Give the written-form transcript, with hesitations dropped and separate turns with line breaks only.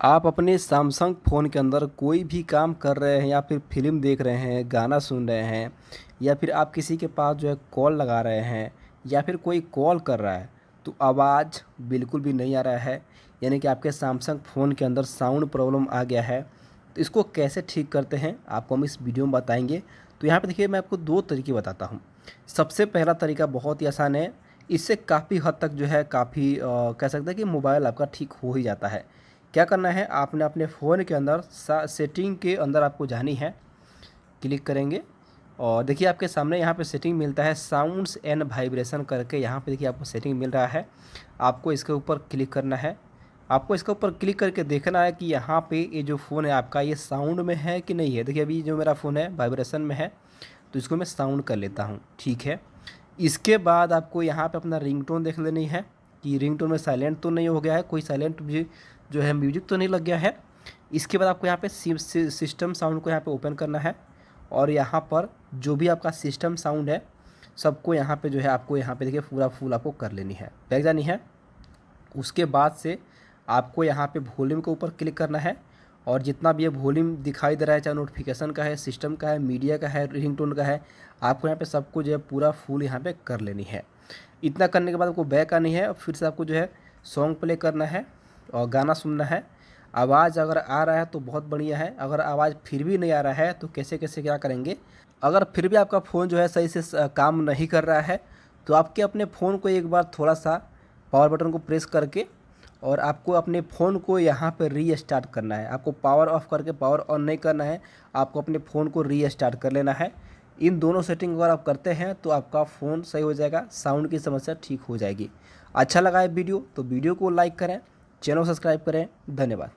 आप अपने Samsung phone के अंदर कोई भी काम कर रहे हैं या फिर फ़िल्म देख रहे हैं, गाना सुन रहे हैं या फिर आप किसी के पास जो है कॉल लगा रहे हैं या फिर कोई कॉल कर रहा है तो आवाज़ बिल्कुल भी नहीं आ रहा है। यानी कि आपके सैमसंग फ़ोन के अंदर साउंड प्रॉब्लम आ गया है। तो इसको कैसे ठीक करते हैं आपको हम इस वीडियो में बताएंगे। तो यहाँ पे देखिए मैं आपको दो तरीके बताता हूँ। सबसे पहला तरीका बहुत ही आसान है। इससे काफ़ी हद तक जो है काफ़ी कह सकते हैं कि मोबाइल आपका ठीक हो ही जाता है। क्या करना है, आपने अपने फ़ोन के अंदर सेटिंग के अंदर आपको जानी है। क्लिक करेंगे और देखिए आपके सामने यहाँ पे सेटिंग मिलता है, साउंड्स एंड वाइब्रेशन करके यहाँ पे देखिए आपको सेटिंग मिल रहा है। आपको इसके ऊपर क्लिक करना है। आपको इसके ऊपर क्लिक करके देखना है कि यहाँ पे ये जो फ़ोन है आपका ये साउंड में है कि नहीं है। देखिए अभी जो मेरा फ़ोन है वाइब्रेशन में है, तो इसको मैं साउंड कर लेता हूँ। ठीक है, इसके बाद आपको यहाँ पे अपना रिंगटोन देख लेनी है कि रिंगटोन में साइलेंट तो नहीं हो गया है, कोई साइलेंट भी जो है म्यूजिक तो नहीं लग गया है। इसके बाद आपको यहाँ पे सिस्टम साउंड को यहाँ पे ओपन करना है और यहाँ पर जो भी आपका सिस्टम साउंड है सबको यहाँ पे जो है आपको यहाँ पे देखिए पूरा फुल आपको कर लेनी है, बैठ जानी है। उसके बाद से आपको यहाँ पे वॉल्यूम के ऊपर क्लिक करना है और जितना भी ये वॉल्यूम दिखाई दे रहा है, चाहे नोटिफिकेशन का है, सिस्टम का है, मीडिया का है, रिंगटोन का है, आपको यहाँ पे सबको जो है पूरा फुल यहाँ पे कर लेनी है। इतना करने के बाद आपको बैक आनी है और फिर से आपको जो है सॉन्ग प्ले करना है और गाना सुनना है। आवाज़ अगर आ रहा है तो बहुत बढ़िया है, अगर आवाज़ फिर भी नहीं आ रहा है तो कैसे कैसे क्या करेंगे। अगर फिर भी आपका फ़ोन जो है सही से काम नहीं कर रहा है तो आपके अपने फ़ोन को एक बार थोड़ा सा पावर बटन को प्रेस करके और आपको अपने फ़ोन को यहाँ पर रीस्टार्ट करना है। आपको पावर ऑफ करके पावर ऑन नहीं करना है, आपको अपने फ़ोन को रीस्टार्ट कर लेना है। इन दोनों सेटिंग अगर आप करते हैं तो आपका फ़ोन सही हो जाएगा, साउंड की समस्या ठीक हो जाएगी। अच्छा लगा है वीडियो तो वीडियो को लाइक करें, चैनल सब्सक्राइब करें। धन्यवाद।